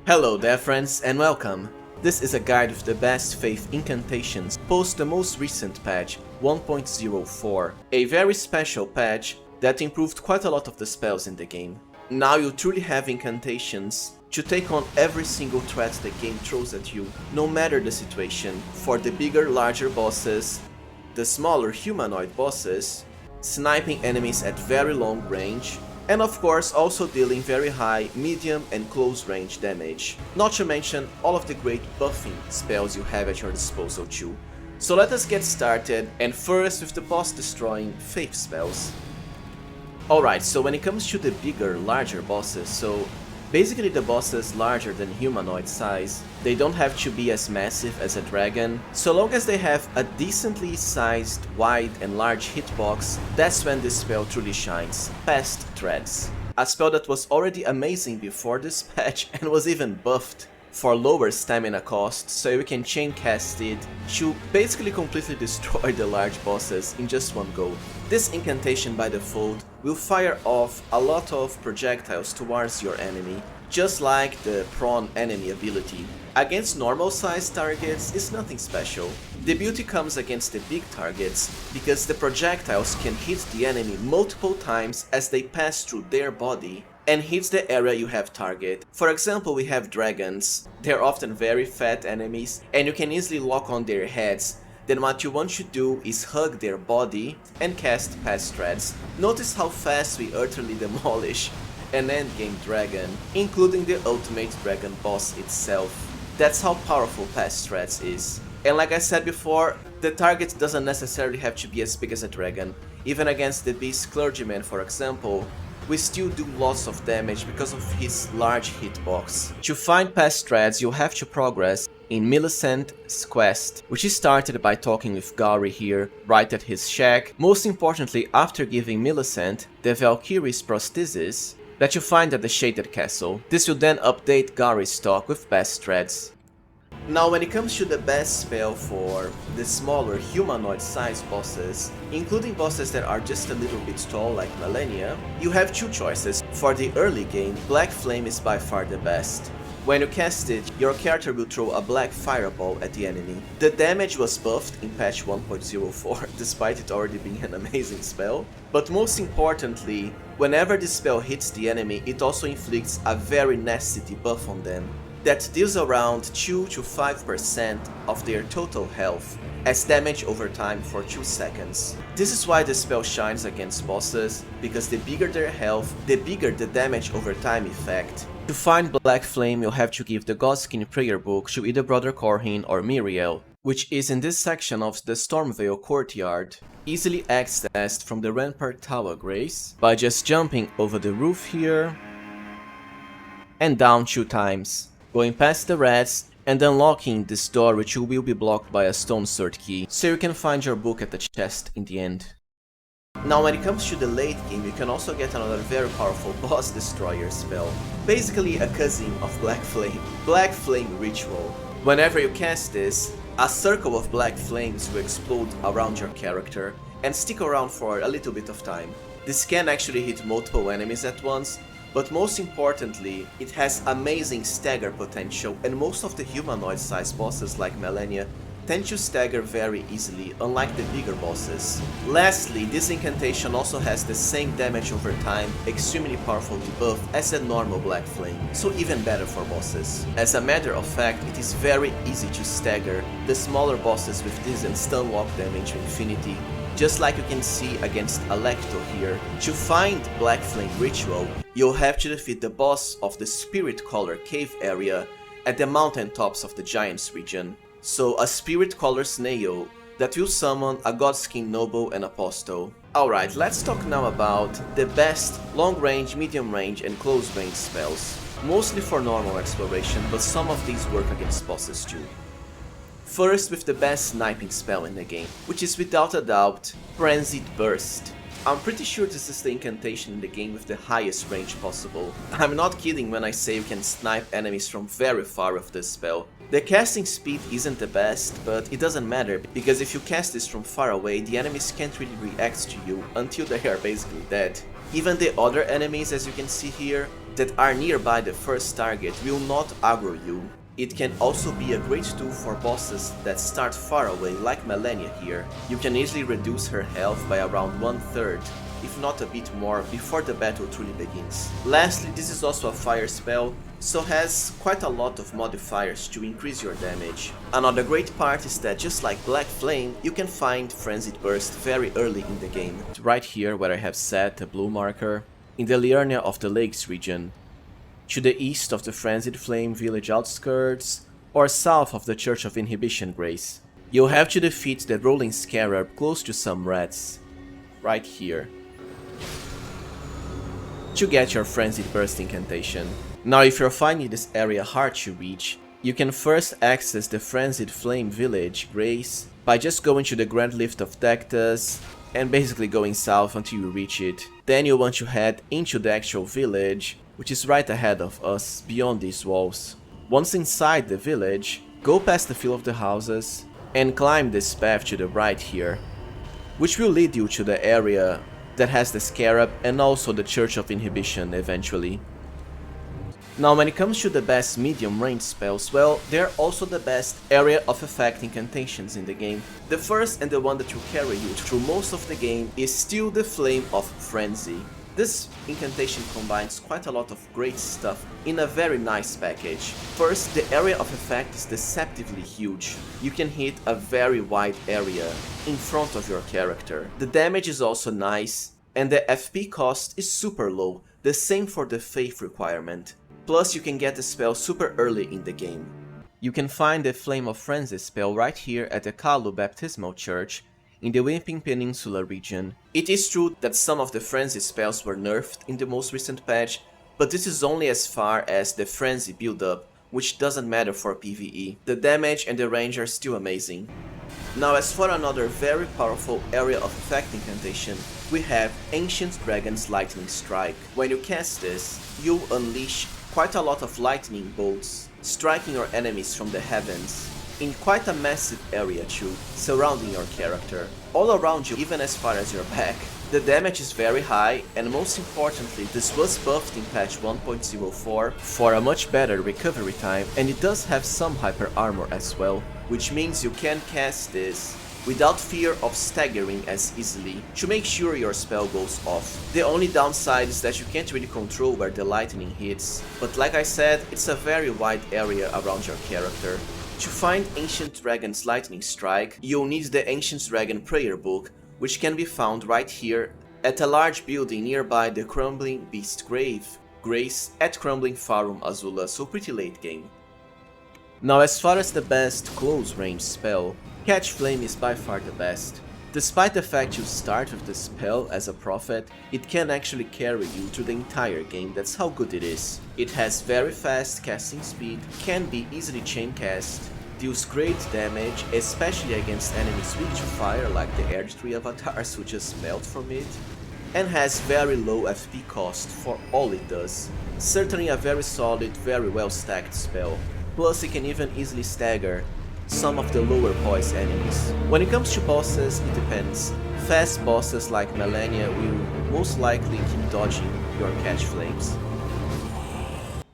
Hello there friends and welcome! This is a guide with the best faith incantations post the most recent patch 1.04, a very special patch that improved quite a lot of the spells in the game. Now you truly have incantations to take on every single threat the game throws at you, no matter the situation, for the bigger, larger bosses, the smaller humanoid bosses, sniping enemies at very long range, and of course also dealing very high, medium and close range damage. Not to mention all of the great buffing spells you have at your disposal too. So let us get started, and first with the boss destroying faith spells. Alright, so when it comes to the bigger, larger bosses, so basically the bosses larger than humanoid size, they don't have to be as massive as a dragon. So long as they have a decently sized, wide and large hitbox, that's when this spell truly shines. Fast Threads. A spell that was already amazing before this patch and was even buffed for lower stamina cost, so you can chain cast it to basically completely destroy the large bosses in just one go. This incantation by default will fire off a lot of projectiles towards your enemy, just like the prone enemy ability. Against normal sized targets is nothing special. The beauty comes against the big targets, because the projectiles can hit the enemy multiple times as they pass through their body and hits the area you have target. For example, we have dragons. They're often very fat enemies and you can easily lock on their heads. Then what you want to do is hug their body and cast Fast Threads. Notice how fast we utterly demolish an endgame dragon, including the ultimate dragon boss itself. That's how powerful Fast Threads is. And like I said before, the target doesn't necessarily have to be as big as a dragon. Even against the beast clergyman, for example, we still do lots of damage because of his large hitbox. To find Fast Threads, you'll have to progress in Millicent's quest, which is started by talking with Gary here, right at his shack. Most importantly, after giving Millicent the Valkyrie's prosthesis that you find at the Shaded Castle. This will then update Gary's stock with Fast Threads. Now when it comes to the best spell for the smaller humanoid sized bosses, including bosses that are just a little bit tall like Malenia, you have two choices. For the early game, Black Flame is by far the best. When you cast it, your character will throw a black fireball at the enemy. The damage was buffed in patch 1.04, despite it already being an amazing spell. But most importantly, whenever this spell hits the enemy, it also inflicts a very nasty debuff on them that deals around 2 to 5% of their total health as damage over time for 2 seconds. This is why the spell shines against bosses, because the bigger their health, the bigger the damage over time effect. To find Black Flame, you'll have to give the Godskin prayer book to either Brother Corhin or Miriel, which is in this section of the Stormveil courtyard, easily accessed from the Rampart Tower Grace by just jumping over the roof here and down 2 times. Going past the rats and unlocking this door, which will be blocked by a stone sword key, so you can find your book at the chest in the end. Now when it comes to the late game, you can also get another very powerful boss destroyer spell, basically a cousin of Black Flame. Black Flame Ritual. Whenever you cast this, a circle of black flames will explode around your character and stick around for a little bit of time. This can actually hit multiple enemies at once, but most importantly, it has amazing stagger potential, and most of the humanoid-sized bosses like Malenia tend to stagger very easily, unlike the bigger bosses. Lastly, this incantation also has the same damage over time, extremely powerful debuff as a normal Black Flame, so even better for bosses. As a matter of fact, it is very easy to stagger the smaller bosses with this and stun lock them into infinity, just like you can see against Alecto here. To find Black Flame Ritual, you'll have to defeat the boss of the Spirit Collar cave area at the mountain tops of the Giants region. So a Spirit Collar snail that will summon a Godskin Noble and Apostle. Alright, let's talk now about the best long range, medium range and close range spells. Mostly for normal exploration, but some of these work against bosses too. First with the best sniping spell in the game, which is without a doubt Frenzied Burst. I'm pretty sure this is the incantation in the game with the highest range possible. I'm not kidding when I say you can snipe enemies from very far with this spell. The casting speed isn't the best, but it doesn't matter, because if you cast this from far away, the enemies can't really react to you until they are basically dead. Even the other enemies, as you can see here, that are nearby the first target will not aggro you. It can also be a great tool for bosses that start far away, like Melania here. You can easily reduce her health by around 1/3, if not a bit more, before the battle truly begins. Lastly, this is also a fire spell, so has quite a lot of modifiers to increase your damage. Another great part is that just like Black Flame, you can find Frenzied Burst very early in the game. Right here where I have set a blue marker, in the Liurnia of the Lakes region, to the east of the Frenzied Flame village outskirts, or south of the Church of Inhibition Grace. You'll have to defeat the Rolling Scarab close to some rats, right here, to get your Frenzied Burst incantation. Now if you're finding this area hard to reach, you can first access the Frenzied Flame village, Grace, by just going to the Grand Lift of Dectus and basically going south until you reach it. Then you'll want to head into the actual village, which is right ahead of us, beyond these walls. Once inside the village, go past the field of the houses and climb this path to the right here, which will lead you to the area that has the Scarab and also the Church of Inhibition eventually. Now when it comes to the best medium range spells, well, they're also the best area of effect incantations in the game. The first and the one that will carry you through most of the game is still the Flame of Frenzy. This incantation combines quite a lot of great stuff in a very nice package. First, the area of effect is deceptively huge. You can hit a very wide area in front of your character. The damage is also nice, and the FP cost is super low, the same for the Faith requirement. Plus you can get the spell super early in the game. You can find the Flame of Frenzy spell right here at the Kalu Baptismal Church in the Wimping Peninsula region. It is true that some of the Frenzy spells were nerfed in the most recent patch, but this is only as far as the Frenzy build-up, which doesn't matter for PvE. The damage and the range are still amazing. Now as for another very powerful area of effect incantation, we have Ancient Dragon's Lightning Strike. When you cast this, you unleash quite a lot of lightning bolts, striking your enemies from the heavens, in quite a massive area too, surrounding your character, all around you, even as far as your back. The damage is very high, and most importantly, this was buffed in patch 1.04 for a much better recovery time, and it does have some hyper armor as well, which means you can cast this without fear of staggering as easily, to make sure your spell goes off. The only downside is that you can't really control where the lightning hits, but like I said, it's a very wide area around your character. To find Ancient Dragon's Lightning Strike, you'll need the Ancient Dragon Prayer Book, which can be found right here at a large building nearby the Crumbling Beast Grave, Grace at Crumbling Farum Azula, so pretty late game. Now as far as the best close range spell, Catch Flame is by far the best. Despite the fact you start with the spell as a prophet, it can actually carry you through the entire game, that's how good it is. It has very fast casting speed, can be easily chain cast, deals great damage, especially against enemies weak to fire like the Erdtree avatars who just melt from it, and has very low FP cost for all it does. Certainly a very solid, very well stacked spell. Plus it can even easily stagger some of the lower voice enemies. When it comes to bosses, it depends. Fast bosses like Melania will most likely keep dodging your catch flames.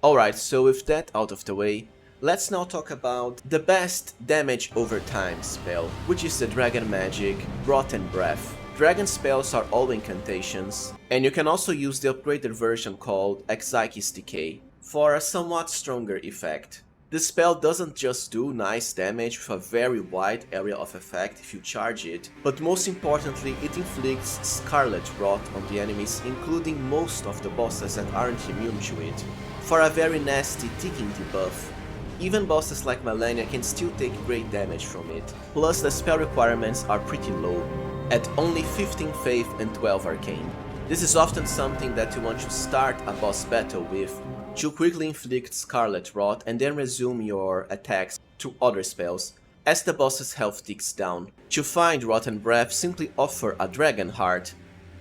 Alright, so with that out of the way, let's now talk about the best damage over time spell, which is the Dragon Magic Rotten Breath. Dragon spells are all incantations, and you can also use the upgraded version called Exarch's Decay for a somewhat stronger effect. This spell doesn't just do nice damage with a very wide area of effect if you charge it, but most importantly it inflicts Scarlet Rot on the enemies, including most of the bosses that aren't immune to it, for a very nasty ticking debuff. Even bosses like Melania can still take great damage from it, plus the spell requirements are pretty low, at only 15 Faith and 12 Arcane. This is often something that you want to start a boss battle with, to quickly inflict Scarlet Rot and then resume your attacks through other spells, as the boss's health ticks down. To find Rotten Breath, simply offer a Dragon Heart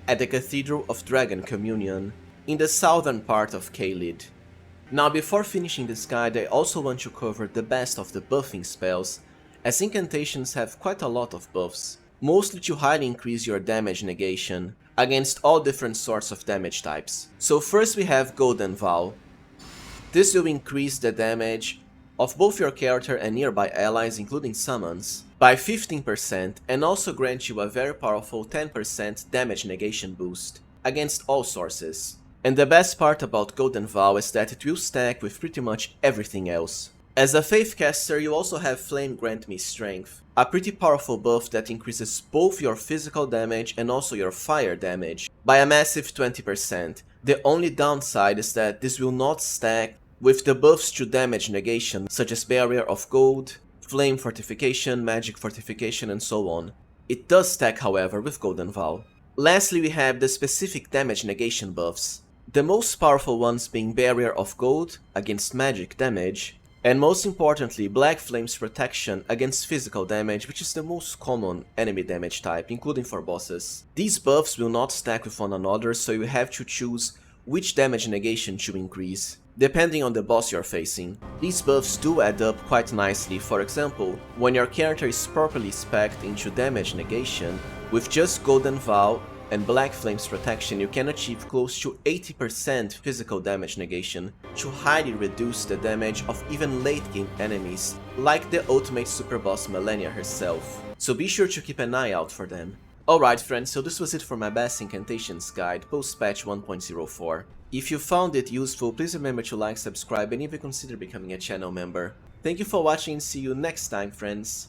at the Cathedral of Dragon Communion in the southern part of Caelid. Now before finishing this guide, I also want to cover the best of the buffing spells, as incantations have quite a lot of buffs, mostly to highly increase your damage negation against all different sorts of damage types. So first we have Golden Vow. This will increase the damage of both your character and nearby allies, including summons, by 15% and also grant you a very powerful 10% damage negation boost against all sources. And the best part about Golden Vow is that it will stack with pretty much everything else. As a Faith caster, you also have Flame Grant Me Strength, a pretty powerful buff that increases both your physical damage and also your fire damage by a massive 20%. The only downside is that this will not stack with the buffs to damage negation, such as Barrier of Gold, Flame Fortification, Magic Fortification, and so on. It does stack, however, with Golden Vow. Lastly, we have the specific damage negation buffs, the most powerful ones being Barrier of Gold against magic damage, and most importantly, Black Flame's Protection against physical damage, which is the most common enemy damage type, including for bosses. These buffs will not stack with one another, so you have to choose which damage negation to increase, depending on the boss you're facing. These buffs do add up quite nicely. For example, when your character is properly specced into damage negation, with just Golden Vow and Black Flame's Protection, you can achieve close to 80% physical damage negation to highly reduce the damage of even late game enemies, like the ultimate super boss Malenia herself. So be sure to keep an eye out for them. Alright friends, so this was it for my best incantations guide post patch 1.04. If you found it useful, please remember to like, subscribe, and even consider becoming a channel member. Thank you for watching and see you next time, friends.